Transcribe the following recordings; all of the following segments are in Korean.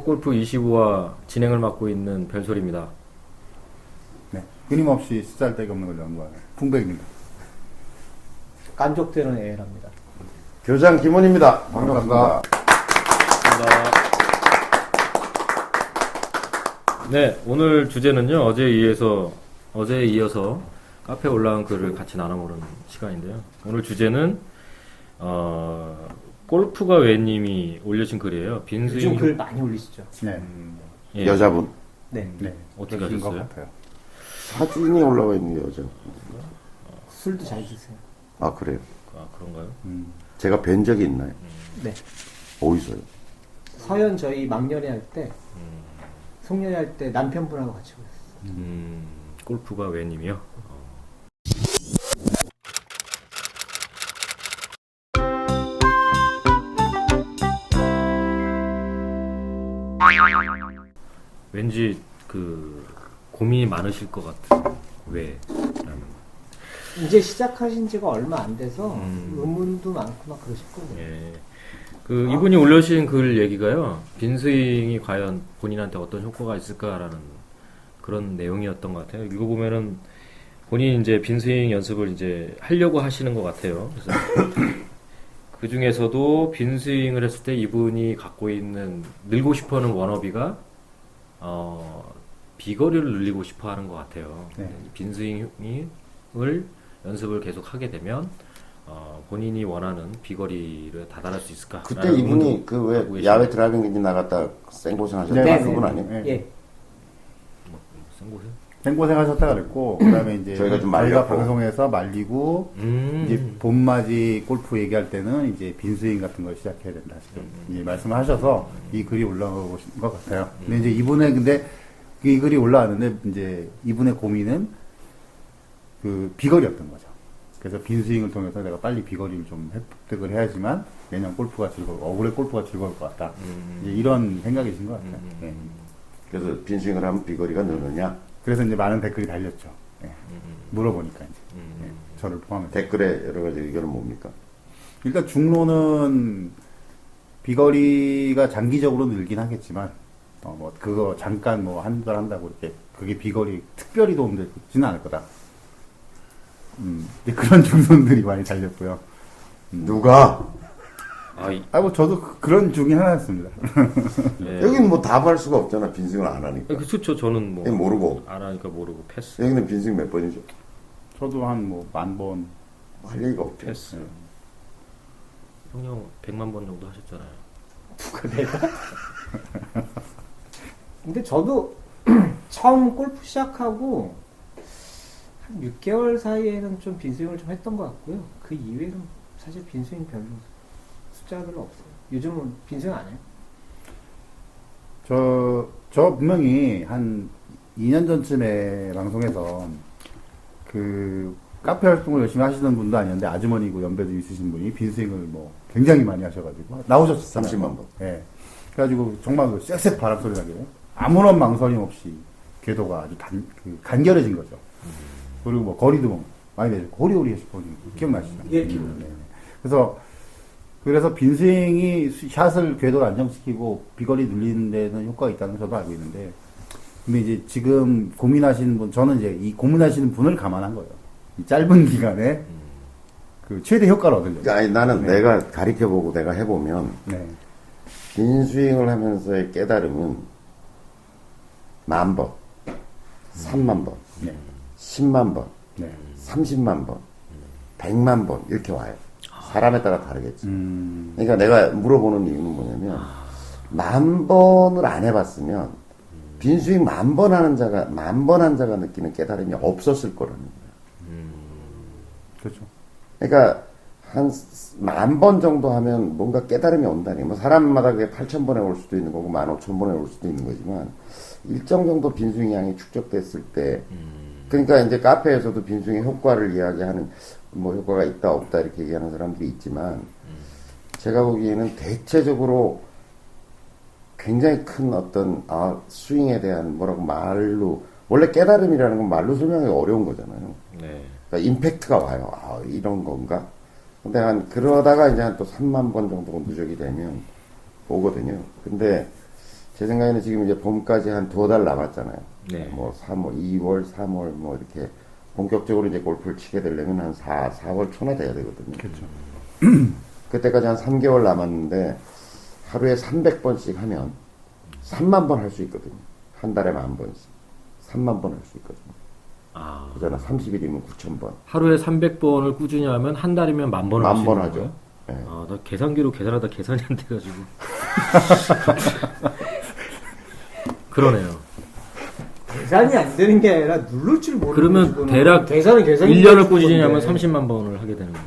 골프 25화 진행을 맡고 있는 별소리입니다. 네, 끊임없이 쓰잘데기 없는 걸 연구하는 풍백입니다. 깐족되는 애랍니다. 교장 김원입니다. 반갑습니다. 네, 오늘 주제는요. 어제에 이어서 카페에 올라온 글을 같이 나눠보는 시간인데요. 오늘 주제는 골프가 왜님이 올려진 글이에요. 요즘 빈스윙 글 많이 올리시죠? 네, 예. 여자분. 네. 네, 어떻게 그러신 것 하셨어요? 같아요. 사진이 올라와 있는 여자. 술도 잘 드세요. 아, 그래요? 아, 그런가요? 제가 뵌 적이 있나요? 네. 어디서요? 서현 저희 막년회 할 때, 송년회 할 때 남편분하고 같이 오셨어요. 골프가 왜님이요? 왠지 그 고민이 많으실 것 같은 왜라는. 이제 시작하신 지가 얼마 안 돼서 의문도 많고 막 그러실 거예요. 예. 그 이분이 올려주신 글 얘기가요. 빈스윙이 과연 본인한테 어떤 효과가 있을까라는 그런 내용이었던 것 같아요. 읽어보면은 본인이 이제 빈스윙 연습을 이제 하려고 하시는 것 같아요. 그래서 그 중에서도 빈스윙을 했을 때 이분이 갖고 있는 늘고 싶어하는 워너비가 비거리를 늘리고 싶어하는 것 같아요. 네. 빈스윙을 연습을 계속 하게 되면 본인이 원하는 비거리를 다다를 수 있을까? 그때 이분이 그 왜 야외 드라이빙 레인지 나갔다 생고생 하셨던 네, 그분 아니에요? 네. 예. 생고생? 생고생 하셨다 그랬고, 그 다음에 이제 저희가 좀 저희가 말렸고. 방송에서 말리고, 이제 봄맞이 골프 얘기할 때는 이제 빈스윙 같은 걸 시작해야 된다. 지금 이제 말씀을 하셔서 이 글이 올라오신 것 같아요. 근데 이제 근데 이 글이 올라왔는데, 이제 이분의 고민은 그 비거리였던 거죠. 그래서 빈스윙을 통해서 내가 빨리 비거리를 좀 획득을 해야지만 내년 올해 골프가 즐거울 것 같다. 이제 이런 생각이신 것 같아요. 네. 그래서 빈스윙을 하면 비거리가 느느냐? 그래서 이제 많은 댓글이 달렸죠. 네. 물어보니까 이제 네. 저를 포함해서. 댓글에 여러 가지 의견은 뭡니까? 일단 중로는 비거리가 장기적으로 늘긴 하겠지만 뭐 그거 잠깐 뭐 한 달 한다고 이렇게 그게 비거리 특별히 도움되지는 않을 거다. 이제 그런 중선들이 많이 달렸고요. 누가? 뭐 저도 그런 중에 하나였습니다. 예. 여기는 뭐 답할 수가 없잖아. 빈스윙을 안 하니까. 그렇죠. 저는 뭐 여기 모르고. 안 하니까 모르고 패스. 여기는 빈스윙 몇 번이죠? 저도 한 뭐 10,000번. 할 얘기가 없죠. 패스. 형님 100만 번 정도 하셨잖아요. 누가 내가? 근데 저도 처음 골프 시작하고 한 6개월 사이에는 좀 빈스윙을 좀 했던 것 같고요. 그 이후에는 사실 빈스윙 별로 숫자가 별로 없어요. 요즘은 빈스윙 안 해요. 저 분명히 한 2년 전쯤에 방송에서 그 카페 활동을 열심히 하시는 분도 아니었는데 아주머니고 연배도 있으신 분이 빈스윙을 뭐 굉장히 많이 하셔가지고 나오셨었잖아요. 30만 번. 예. 그래가지고 정말 그 쎄쎄 바람 소리 나게 아무런 망설임 없이 궤도가 아주 간결해진 거죠. 그리고 뭐 거리도 뭐 많이 내줬고 호리호리 했고 기억나시죠? 예, 그래서 빈스윙이 샷을 궤도를 안정시키고 비거리 늘리는 데는 효과가 있다는 걸 저도 알고 있는데, 근데 이제 지금 고민하시는 분, 저는 이제 이 고민하시는 분을 감안한 거예요. 이 짧은 기간에 그 최대 효과를 얻으려고. 아니, 나는 내가 가르쳐보고 내가 해보면 네. 빈스윙을 하면서의 깨달음은 10,000번, 30,000번, 네. 10만 번, 네. 30만 번, 100만 번 이렇게 와요. 사람에 따라 다르겠지. 음. 그러니까 내가 물어보는 이유는 뭐냐면 10,000번을 안 해봤으면 빈스윙 10,000번 하는 자가 10,000번 한 자가 느끼는 깨달음이 없었을 거라는 거야. 그렇죠. 그러니까 한 10,000번 정도 하면 뭔가 깨달음이 온다니. 뭐 사람마다 그게 8,000번에 올 수도 있는 거고 15,000번에 올 수도 있는 거지만 일정 정도 빈스윙 양이 축적됐을 때 그러니까 이제 카페에서도 빈스윙의 효과를 이야기하는 뭐 효과가 있다 없다 이렇게 얘기하는 사람들이 있지만 제가 보기에는 대체적으로 굉장히 큰 어떤 스윙에 대한 뭐라고 말로 원래 깨달음이라는 건 말로 설명하기 어려운 거잖아요. 네. 그러니까 임팩트가 와요. 이런 건가? 근데 그러다가 이제 한 또 3만 번 정도가 누적이 되면 오거든요. 근데 제 생각에는 지금 이제 봄까지 한 2달 남았잖아요. 네. 뭐 3월, 2월, 3월 뭐 이렇게 본격적으로 이제 골프를 치게 되려면 한 4월 초나 돼야 되거든요. 그렇죠. 그때까지 한 3개월 남았는데 하루에 300번씩 하면 3만 번 할 수 있거든요. 한 달에 10,000번씩. 3만 번 할 수 있거든요. 아, 그잖아. 30일이면 9,000번. 하루에 300번을 꾸준히 하면 한 달이면 10,000번을 할 수 10,000번 있는 하죠. 거예요? 네. 아, 나 계산기로 계산하다 계산이 안 돼가지고. 그러네요. 계산이 안 되는 게 아니라 누를 줄 모르는 그러면 거지, 대략 계산이 1년을 꾸준히 하면 30만 번을 하게 되는 거예요.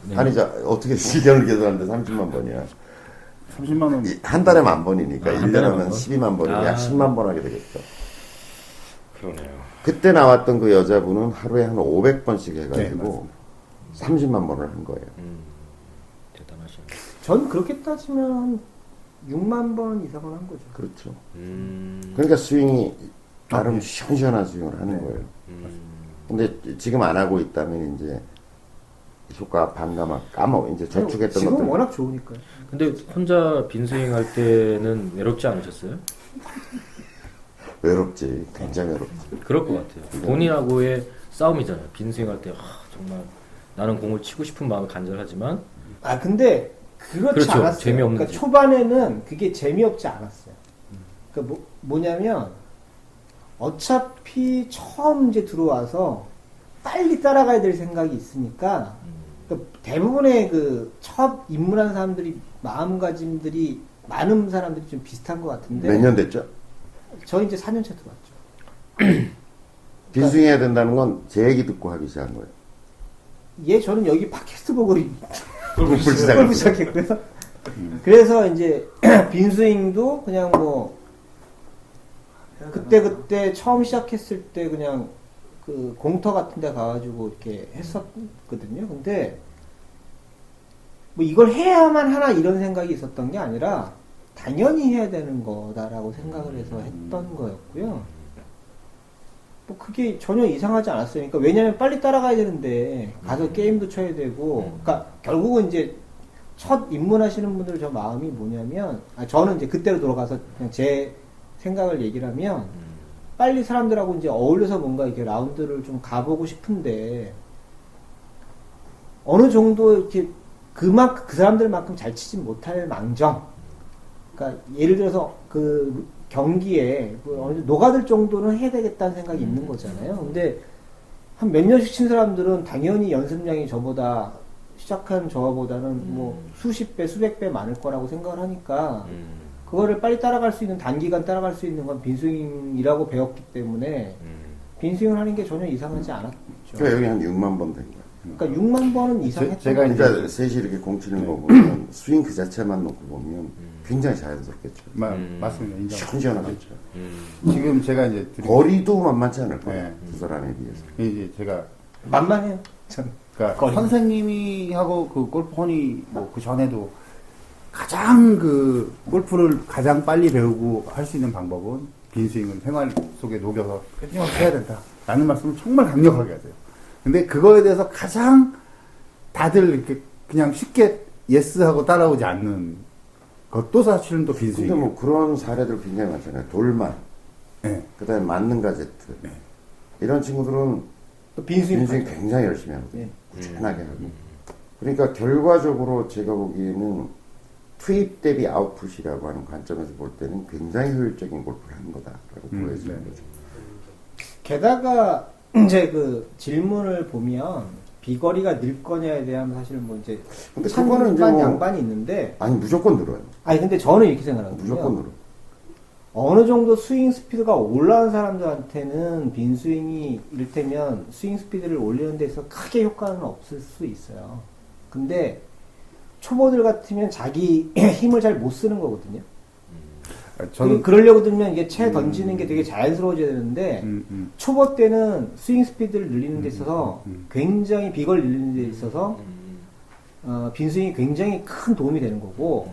네. 아니, 자, 어떻게 시간을 계산하는데 30만 번이야. 30만 원. 한 달에 10,000번이니까 아, 한 1년 달에 하면 10,000번? 12만 번이면 아. 약 10만 번 하게 되겠죠. 그러네요. 그때 나왔던 그 여자분은 하루에 한 500번씩 네, 해가지고 30만 번을 한 거예요. 대단하시네. 전 그렇게 따지면 한 6만 번 이상을 한 거죠. 그렇죠. 음, 그러니까 스윙이 나름 네. 시원시원한 스윙을 하는 네. 거예요. 근데 지금 안 하고 있다면 이제 효과 반감막 이제 저축했던 지금 것들. 워낙 좋으니까요. 근데 혼자 빈스윙 할 때는 외롭지 않으셨어요? 외롭지. 굉장히 외롭지. 그럴 것 같아요. 본인하고의 싸움이잖아요. 빈스윙 할 때, 정말 나는 공을 치고 싶은 마음이 간절하지만, 아 근데 그렇지 그렇죠. 않았어요. 재미없는 그러니까 거지. 초반에는 그게 재미없지 않았어요. 그러니까 뭐냐면 어차피 처음 이제 들어와서 빨리 따라가야 될 생각이 있으니까 그러니까 대부분의 그 첫 입문한 사람들이 마음가짐들이 많은 사람들이 좀 비슷한 것 같은데 몇 년 됐죠? 저 이제 4년차 들어왔죠. 빈스윙 해야 된다는 건 제 얘기 듣고 하기 시작한 거예요. 예, 저는 여기 팟캐스트 보고 골프 골프 시작했고요. 그래서 이제 빈스윙도 그냥 뭐 그때 처음 시작했을 때 그냥 그 공터 같은 데 가가지고 이렇게 했었거든요. 근데 뭐 이걸 해야만 하나 이런 생각이 있었던 게 아니라 당연히 해야 되는 거다라고 생각을 해서 했던 거였고요. 뭐 그게 전혀 이상하지 않았어요. 그러니까 왜냐면 빨리 따라가야 되는데 가서 게임도 쳐야 되고, 그러니까 결국은 이제 첫 입문하시는 분들 저 마음이 뭐냐면, 저는 이제 그때로 돌아가서 그냥 제 생각을 얘기를 하면 빨리 사람들하고 이제 어울려서 뭔가 이렇게 라운드를 좀 가보고 싶은데 어느 정도 이렇게 그 사람들만큼 잘 치진 못할 망정. 그러니까 예를 들어서 그 경기에 뭐 어느 정도 녹아들 정도는 해야 되겠다는 생각이 있는 거잖아요. 근데 한 몇 년씩 친 사람들은 당연히 연습량이 저보다 시작한 저보다는 뭐 수십 배, 수백 배 많을 거라고 생각을 하니까 그거를 빨리 따라갈 수 있는 단기간 따라갈 수 있는 건 빈스윙이라고 배웠기 때문에 빈스윙을 하는 게 전혀 이상하지 않았죠. 그러니까 여기 한 6만 번 된 거예요. 그러니까 6만 번은 이상했던 제가 거예요. 그러니까 셋이 이렇게 공치는 거 보면 스윙 그 자체만 놓고 보면 굉장히 자연스럽겠죠. 맞습니다. 인정. 시원시원하겠죠. 지금 제가 이제 거리도 만만치 않을 거예요. 네. 두 사람에 비해서. 이제 제가 만만해요. 전. 그러니까 거리. 선생님이 하고 그 골프 허니 뭐 그 전에도 가장 그 골프를 가장 빨리 배우고 할 수 있는 방법은 빈스윙을 생활 속에 녹여서 끊임없이 해야 된다. 라는 말씀을 정말 강력하게 하세요. 근데 그거에 대해서 가장 다들 이렇게 그냥 쉽게 예스하고 따라오지 않는 것도 사실은 또 근데 빈스윙이에요. 뭐 그런 사례들 굉장히 많잖아요. 돌만, 네. 그 다음에 맞는 가제트. 네. 이런 친구들은 또 빈스윙. 빈스윙 굉장히 열심히 하거든요. 네. 꾸준하게 하고. 그러니까 결과적으로 제가 보기에는 투입 대비 아웃풋이라고 하는 관점에서 볼 때는 굉장히 효율적인 골프를 하는 거다라고 보여지는 네. 거죠. 게다가 이제 그 질문을 보면 비거리가 늘 거냐에 대한 사실 뭐 이제 근데 그거는 이제 찬반 뭐 양반이 있는데 아니 무조건 늘어요. 아니 근데 저는 이렇게 생각하거든요. 무조건 늘어. 어느 정도 스윙 스피드가 올라온 사람들한테는 빈 스윙이 이를테면 스윙 스피드를 올리는 데 있어서 크게 효과는 없을 수 있어요. 근데 초보들 같으면 자기 힘을 잘 못 쓰는 거거든요. 저는 그러려고 들면 이게 채 던지는 게 되게 자연스러워져야 되는데 초보 때는 스윙 스피드를 늘리는 데 있어서 굉장히 비거리를 늘리는 데 있어서 빈 스윙이 굉장히 큰 도움이 되는 거고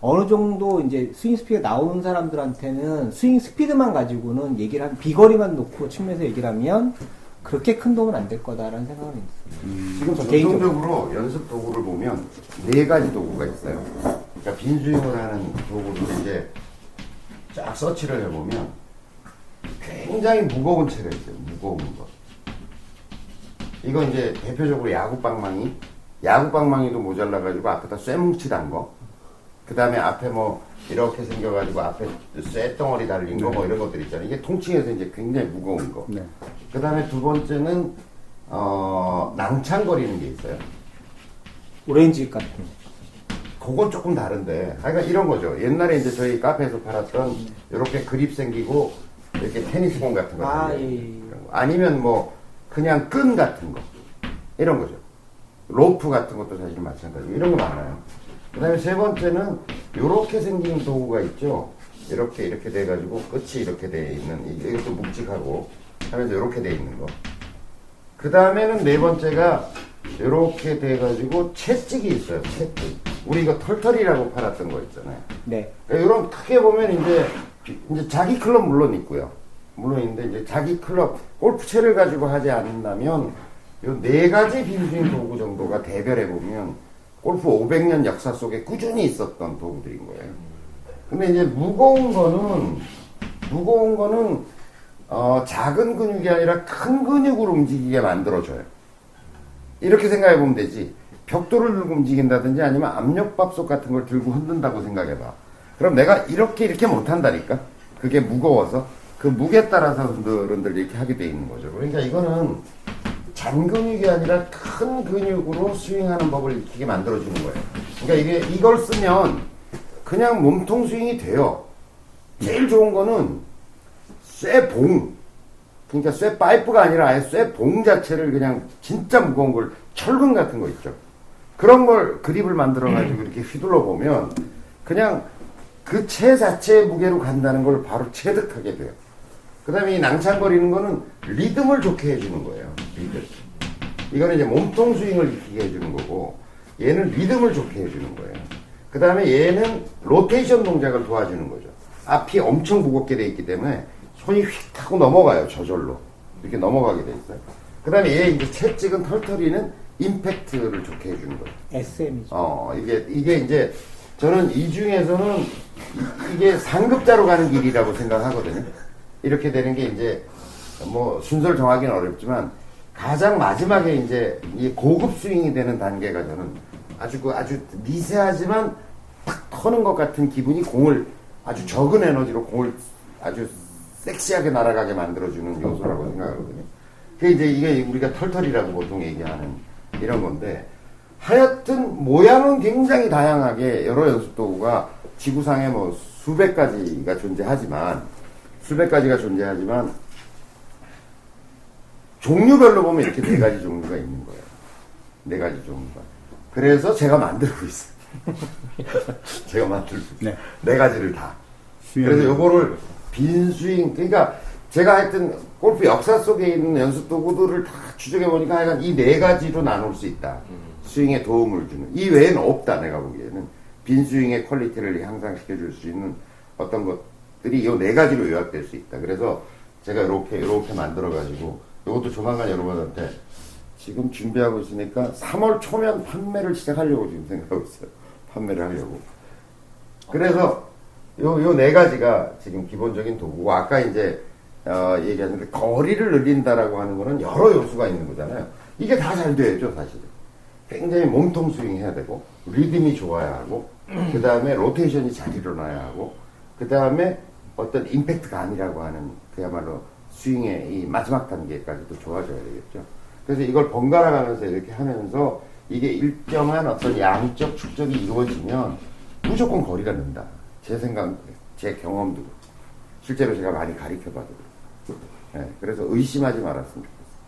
어느 정도 이제 스윙 스피드가 나오는 사람들한테는 스윙 스피드만 가지고는 얘기를 한 비거리만 놓고 측면에서 얘기를 하면 그렇게 큰 도움은 안 될 거다라는 생각은 있어요. 지금 전통적으로 연습 도구를 보면 4가지 도구가 있어요. 그러니까 빈스윙을 하는 도구를 이제 쫙 서치를 해보면 굉장히 무거운 채가 있어요. 무거운 거. 이건 이제 대표적으로 야구방망이도 모자라가지고 앞에다 쇠뭉치단 거. 그 다음에 앞에 뭐 이렇게 생겨가지고 앞에 쇠덩어리 달린 거 뭐 이런 것들 있잖아요. 이게 통칭해서 이제 굉장히 무거운 거. 네. 그 다음에 두 번째는 낭창거리는 게 있어요. 오렌지 같은. 그건 조금 다른데, 하여간 이런 거죠. 옛날에 이제 저희 카페에서 팔았던 이렇게 그립 생기고 이렇게 테니스공 같은 거. 아, 달려요. 예. 이런 거. 아니면 뭐 그냥 끈 같은 거 이런 거죠. 로프 같은 것도 사실 마찬가지고 이런 거 많아요. 그 다음에 세 번째는 이렇게 생긴 도구가 있죠. 이렇게 돼가지고 끝이 이렇게 돼 있는 이것도 묵직하고 하면서 이렇게 돼 있는 거. 그 다음에는 네 번째가 이렇게 돼가지고 채찍이 있어요. 채찍. 우리 이거 털털이라고 팔았던 거 있잖아요. 네. 그러니까 이런 크게 보면 이제 자기 클럽 물론 있고요. 물론 있는데 이제 자기 클럽 골프채를 가지고 하지 않는다면 요 네 가지 빈스윙 도구 정도가 대별해 보면 골프 500년 역사 속에 꾸준히 있었던 도구들인 거예요. 근데 이제 무거운 거는 작은 근육이 아니라 큰 근육으로 움직이게 만들어줘요. 이렇게 생각해 보면 되지. 벽돌을 들고 움직인다든지 아니면 압력밥솥 같은 걸 들고 흔든다고 생각해봐. 그럼 내가 이렇게 못한다니까? 그게 무거워서. 그 무게에 따라서 흔들 이렇게 하게 돼 있는 거죠. 그러니까 이거는 잔근육이 아니라 큰 근육으로 스윙하는 법을 익히게 만들어주는 거예요. 그러니까 이걸 쓰면 그냥 몸통 스윙이 돼요. 제일 좋은 거는 쇠봉. 그러니까 쇠 파이프가 아니라 아예 쇠봉 자체를 그냥 진짜 무거운 걸 철근 같은 거 있죠. 그런 걸 그립을 만들어가지고 이렇게 휘둘러 보면 그냥 그 채 자체의 무게로 간다는 걸 바로 체득하게 돼요. 그 다음에 이 낭창거리는 거는 리듬을 좋게 해주는 거예요. 리듬. 이거는 이제 몸통 스윙을 익히게 해주는 거고, 얘는 리듬을 좋게 해주는 거예요. 그 다음에 얘는 로테이션 동작을 도와주는 거죠. 앞이 엄청 무겁게 돼 있기 때문에 손이 휙 하고 넘어가요. 저절로. 이렇게 넘어가게 돼 있어요. 그 다음에 얘 이제 채찍은 털털이는 임팩트를 좋게 해주는 거예요. SM이죠. 이게 이제 저는 이 중에서는 이게 상급자로 가는 길이라고 생각하거든요. 이렇게 되는 게 이제 뭐 순서를 정하기는 어렵지만 가장 마지막에 이제 이 고급 스윙이 되는 단계가 저는 아주 미세하지만 탁 터는 것 같은 기분이 공을 아주 적은 에너지로 공을 아주 섹시하게 날아가게 만들어주는 요소라고 생각하거든요. 그게 이제 이게 우리가 털털이라고 보통 얘기하는 이런 건데, 하여튼 모양은 굉장히 다양하게 여러 연습 도구가 지구상에 뭐 수백 가지가 존재하지만 종류별로 보면 이렇게 네 가지 종류가 있는 거예요. 네 가지 종류가. 그래서 제가 만들고 있어요. 제가 만들고 있어요. 네 가지를 다. 그래서 요거를 빈스윙, 그러니까 제가 하여튼 골프 역사 속에 있는 연습 도구들을 다 추적해보니까 하여간 이 네 가지로 나눌 수 있다. 스윙에 도움을 주는. 이 외에는 없다, 내가 보기에는. 빈스윙의 퀄리티를 향상시켜줄 수 있는 어떤 것들이 이 네 가지로 요약될 수 있다. 그래서 제가 이렇게 만들어가지고, 이것도 조만간 여러분한테 지금 준비하고 있으니까 3월 초면 판매를 시작하려고 지금 생각하고 있어요. 판매를 하려고. 그래서 요 네 가지가 지금 기본적인 도구고, 아까 이제 얘기하는데 거리를 늘린다라고 하는 거는 여러 요소가 있는 거잖아요. 이게 다 잘 돼야죠, 사실은. 굉장히 몸통 스윙 해야 되고, 리듬이 좋아야 하고, 그 다음에 로테이션이 잘 일어나야 하고, 그 다음에 어떤 임팩트감이라고 하는 그야말로 스윙의 이 마지막 단계까지도 좋아져야 되겠죠. 그래서 이걸 번갈아 가면서 이렇게 하면서 이게 일정한 어떤 양적 축적이 이루어지면 무조건 거리가 는다. 제 생각, 제 경험도 실제로 제가 많이 가르쳐봐도 그렇고. 네, 그래서 의심하지 말았으면 좋겠어요.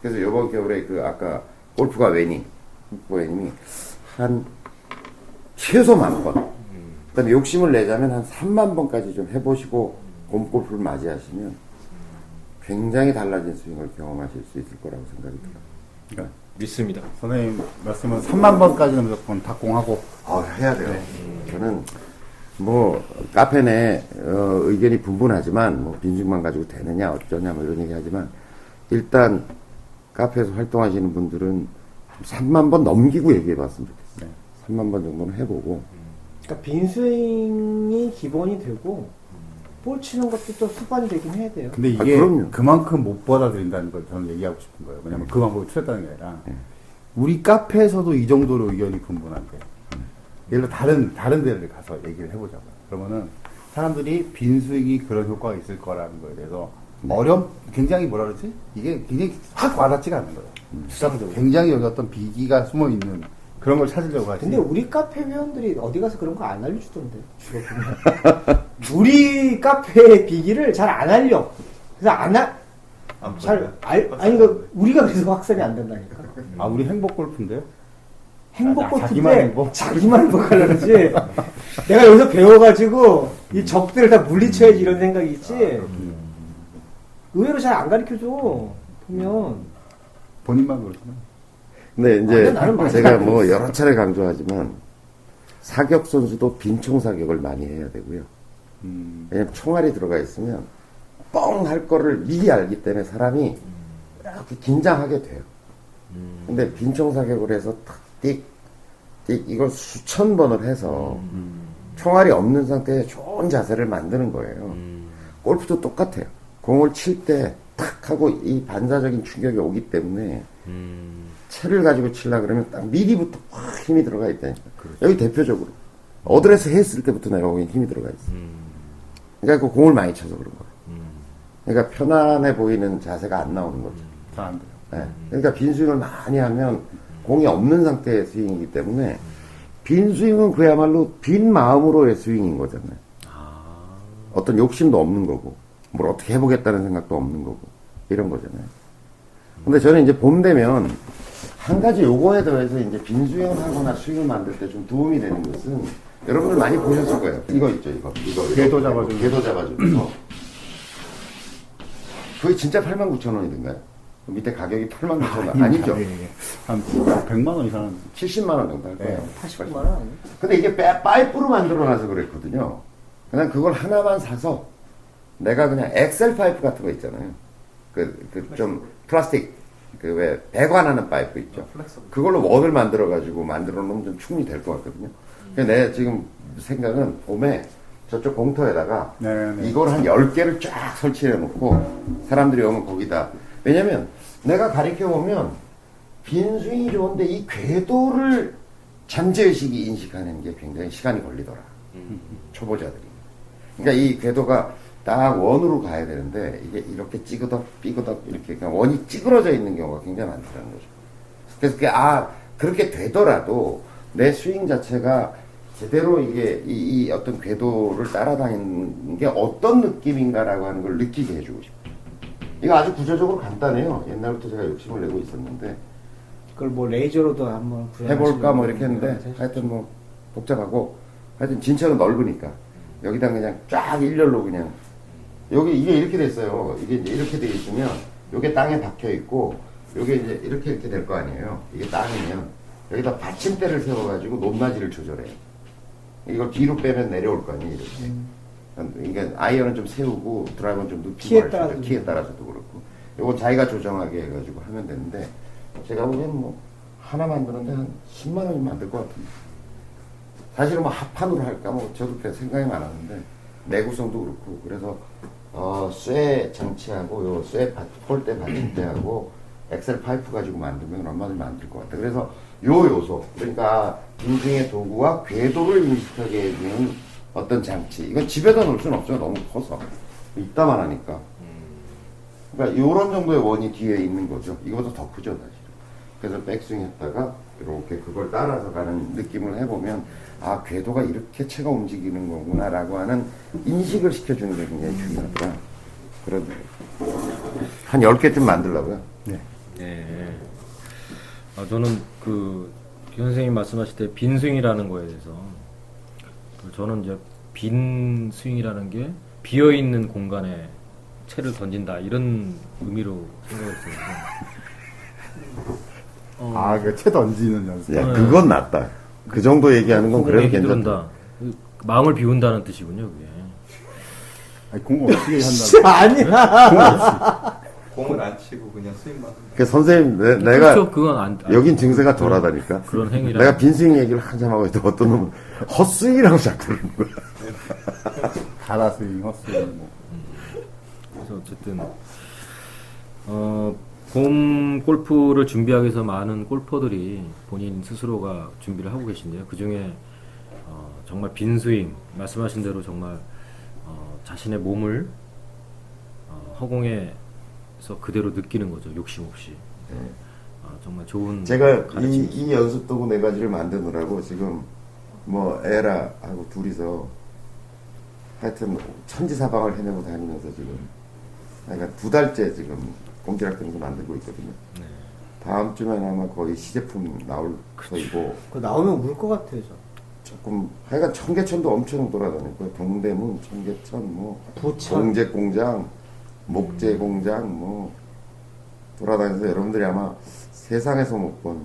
그래서 이번 겨울에 그 아까 골프가 웨닝 고객님이 한 최소 10,000번, 그다음에 욕심을 내자면 한 30,000번까지 좀 해보시고 봄 골프를 맞이하시면 굉장히 달라진 스윙을 경험하실 수 있을 거라고 생각이 들어요. 믿습니다. 선생님 말씀은 3만 번까지는 무조건 닭공하고. 해야 돼요. 저는 뭐 카페 내 의견이 분분하지만 뭐 빈승만 가지고 되느냐 어쩌냐 뭐 이런 얘기 하지만 일단 카페에서 활동하시는 분들은 3만 번 넘기고 얘기해 봤으면 좋겠어요. 3만 번 정도는 해보고. 그러니까 빈스윙이 기본이 되고 볼 치는 것도 또 습관이 되긴 해야 돼요. 근데 이게 그럼요. 그만큼 못 받아들인다는 걸 저는 얘기하고 싶은 거예요. 왜냐면 그 방법을 취했다는 게 아니라 우리 카페에서도 이 정도로 의견이 분분한데 예를 들어 다른 데를 가서 얘기를 해보자고요. 그러면은 사람들이 빈스윙이 그런 효과가 있을 거라는 거에 대해서 굉장히 뭐라 그러지? 이게 굉장히 확 와닿지가 않는 거예요. 추상적으로. 굉장히 여기 어떤 비기가 숨어 있는 그런 걸 찾으려고 하지. 근데 우리 카페 회원들이 어디 가서 그런 거 안 알려주던데 주로 보면 우리 카페의 비기를 잘 안 알려. 그래서 아니 그 우리가 그래서 확산이 안 된다니까. 아, 우리 행복 골프인데요? 행복 자기만 골프인데 행복? 자기만 행복하려고 그러지. 내가 여기서 배워가지고 이 적들을 다 물리쳐야지 이런 생각이 있지. 의외로 잘 안 가르쳐줘. 보면 본인만 그렇구나. 근데 이제 나는 많이 제가 알고 뭐 있어. 여러 차례 강조하지만 사격 선수도 빈총 사격을 많이 해야 되고요. 왜냐면 총알이 들어가 있으면 뻥 할 거를 미리 알기 때문에 사람이 이렇게 긴장하게 돼요. 근데 빈총 사격을 해서 탁, 띡, 띡 이걸 수천 번을 해서 총알이 없는 상태에 좋은 자세를 만드는 거예요. 골프도 똑같아요. 공을 칠 때 탁 하고 이 반사적인 충격이 오기 때문에 채를 가지고 치려고 그러면 딱 미리부터 확 힘이 들어가 있다니까. 여기 대표적으로 어드레스 했을 때부터 내가 거기 힘이 들어가 있어. 그러니까 그 공을 많이 쳐서 그런 거예요. 그러니까 편안해 보이는 자세가 안 나오는 거죠. 잘 안 돼요. 네. 그러니까 빈스윙을 많이 하면 공이 없는 상태의 스윙이기 때문에 빈스윙은 그야말로 빈 마음으로의 스윙인 거잖아요. 어떤 욕심도 없는 거고 뭘 어떻게 해보겠다는 생각도 없는 거고 이런 거잖아요. 근데 저는 이제 봄 되면 한 가지 요거에 더해서 이제 빈스윙을 하거나 스윙을 만들 때 좀 도움이 되는 것은 여러분들 많이 보셨을 거예요. 이거 있죠, 이거. 궤도 잡아주는 궤도 잡아주는 거. 그게 진짜 89,000원이던가요? 밑에 가격이 89,000원. 아니죠. 예, 예. 한 100만 원 이상. 70만 원 정도 할 거예요. 89만 원 아니야? 근데 이게 파이프로 만들어놔서 그랬거든요. 그냥 그걸 하나만 사서 내가 그냥 엑셀 파이프 같은 거 있잖아요. 좀 플라스틱, 왜 배관하는 파이프 있죠. 그걸로 원을 만들어가지고 만들어 놓으면 좀 충분히 될 것 같거든요. 그래서 내 지금 생각은 봄에 저쪽 공터에다가 네. 이걸 한 10개를 쫙 설치해 놓고 사람들이 오면 거기다. 왜냐면 내가 가르쳐 보면 빈스윙이 좋은데 이 궤도를 잠재의식이 인식하는 게 굉장히 시간이 걸리더라. 초보자들이. 그러니까 이 궤도가 딱 원으로 가야 되는데 이게 이렇게 찌그덕 삐그덕 이렇게 그냥 원이 찌그러져 있는 경우가 굉장히 많다는 거죠. 그래서 그렇게 되더라도 내 스윙 자체가 제대로 이게 이 어떤 궤도를 따라다니는 게 어떤 느낌인가라고 하는 걸 느끼게 해주고 싶어요. 이거 아주 구조적으로 간단해요. 옛날부터 제가 욕심을 내고 있었는데 그걸 뭐 레이저로도 한번 해볼까 뭐 이렇게 했는데 하여튼 뭐 복잡하고 하여튼 진척은 넓으니까 여기다 그냥 쫙 일렬로 그냥 이게 이렇게 됐어요. 이게 이제 이렇게 돼 있으면 요게 땅에 박혀 있고 요게 이제 이렇게 될 거 아니에요. 이게 땅이면 여기다 받침대를 세워가지고 높낮이를 조절해요. 이걸 뒤로 빼면 내려올 거 아니에요. 이렇게. 그러니까 아이언은 좀 세우고 드라이버는 좀 눕히고 키에 따라서도 그렇고 요건 자기가 조정하게 해가지고 하면 되는데 제가 보기엔 뭐 하나 만드는데 한 10만 원이면 안 될 것 같은데 사실은 뭐 합판으로 할까 뭐 저도 그냥 생각이 많았는데 내구성도 그렇고 그래서 쇠 장치하고 요 쇠 폴대 받침대하고 엑셀 파이프 가지고 만들면 얼마든지 만들 것 같아. 그래서 요 요소 그러니까 빈스윙의 도구와 궤도를 인식하게 해주는 어떤 장치 이건 집에다 놓을 수는 없어요. 너무 커서 이따만 하니까 그러니까 요런 정도의 원이 뒤에 있는 거죠. 이거보다 더 크죠 사실. 그래서 백스윙 했다가 이렇게 그걸 따라서 가는 느낌을 해보면 궤도가 이렇게 채가 움직이는 거구나 라고 하는 인식을 시켜주는 게 굉장히 중요하다. 그런 한 10개쯤 만들려고요. 네. 네. 저는 김 선생님 말씀하실 때 빈 스윙이라는 거에 대해서 저는 이제 빈 스윙이라는 게 비어 있는 공간에 채를 던진다 이런 의미로 생각했습니다. 그 채 던지는 연습. 야, 그건 낫다. 그 정도 얘기하는 건 그래도 공을 괜찮다. 들은다. 마음을 비운다는 뜻이군요, 그게. 아니, 공을 어떻게 한다고. 아니야. 공은 안 치고 그냥 스윙만. 그 선생님, 내가 그렇죠, 그건 여긴 증세가 덜하다니까. 그런 행위라. 내가 빈스윙 얘기를 한참 하고 있는데 어떤 놈은 헛스윙이라고 자꾸 그러는 거야. 가다 스윙, 헛스윙 뭐. 그래서 어쨌든 봄 골프를 준비하기 위해서 많은 골퍼들이 본인 스스로가 준비를 하고 계신데요. 그 중에 정말 빈 스윙, 말씀하신 대로 정말 자신의 몸을 허공에서 그대로 느끼는 거죠. 욕심 없이. 정말 좋은 제가 가르침이 이 연습 도구 네 가지를 만드느라고 지금 뭐 에라하고 둘이서 하여튼 천지사방을 헤매고 다니면서 지금 그러니까 2달째 지금 꼼지락대면서 만들고 있거든요. 네. 다음 주면 아마 거의 시제품 나올 터이고 그거 나오면 울 것 같아요, 저. 조금 하여간 청계천도 엄청 돌아다니고요. 동대문, 청계천, 뭐 부천. 공제공장, 목재공장 뭐 돌아다니면서 여러분들이 아마 세상에서 못 본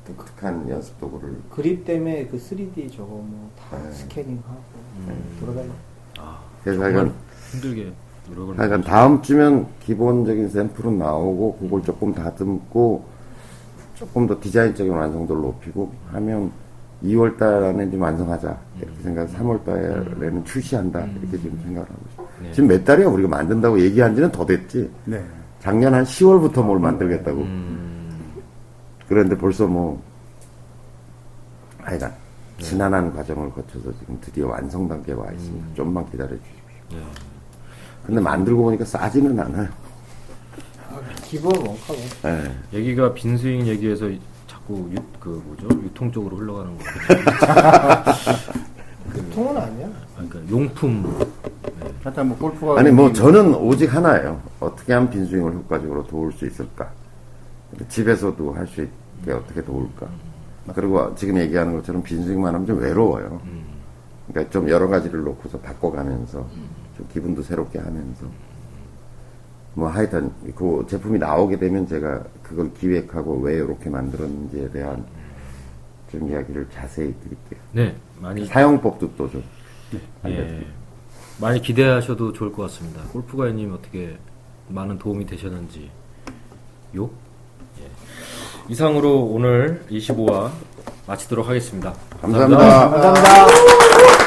독특한 연습 도구를 그립 때문에 그 3D 저거 뭐 다 네. 스캐닝하고 돌아다녀. 그래서 정말 하여간 힘들게 노력을 하여간 다음 주면 기본적인 샘플은 나오고 그걸 조금 다듬고 조금 더 디자인적인 완성도를 높이고 하면 2월 달에는 좀 완성하자 이렇게 생각해서 3월 달에는 출시한다 이렇게 지금 생각을 하고 있어요. 네. 지금 몇 달이야 우리가 만든다고 얘기한 지는 더 됐지. 네. 작년 한 10월부터 뭘 만들겠다고. 그런데 벌써 뭐 하여간 지난한 과정을 거쳐서 지금 드디어 완성 단계에 와 있습니다. 좀만 기다려 주십시오. 네. 근데 만들고 보니까 싸지는 않아요. 기본 원가고. 예. 얘기가 빈 스윙 얘기해서 자꾸 유통 쪽으로 흘러가는 거예요. 통은 아니야. 그러니까 용품. 하여튼 뭐 골프가 아니 뭐 저는 오직 하나예요. 어떻게 하면 빈스윙을 효과적으로 도울 수 있을까? 집에서도 할 수 있게 어떻게 도울까? 그리고 지금 얘기하는 것처럼 빈스윙만 하면 좀 외로워요. 그러니까 좀 여러 가지를 놓고서 바꿔가면서 좀 기분도 새롭게 하면서 뭐 하여튼 그 제품이 나오게 되면 제가 그걸 기획하고 왜 이렇게 만들었는지에 대한 좀 이야기를 자세히 드릴게요. 네, 많이 사용법도 또 좀 예, 많이 기대하셔도 좋을 것 같습니다. 골프가이님 어떻게 많은 도움이 되셨는지 요? 예. 이상으로 오늘 25화 마치도록 하겠습니다. 감사합니다. 감사합니다.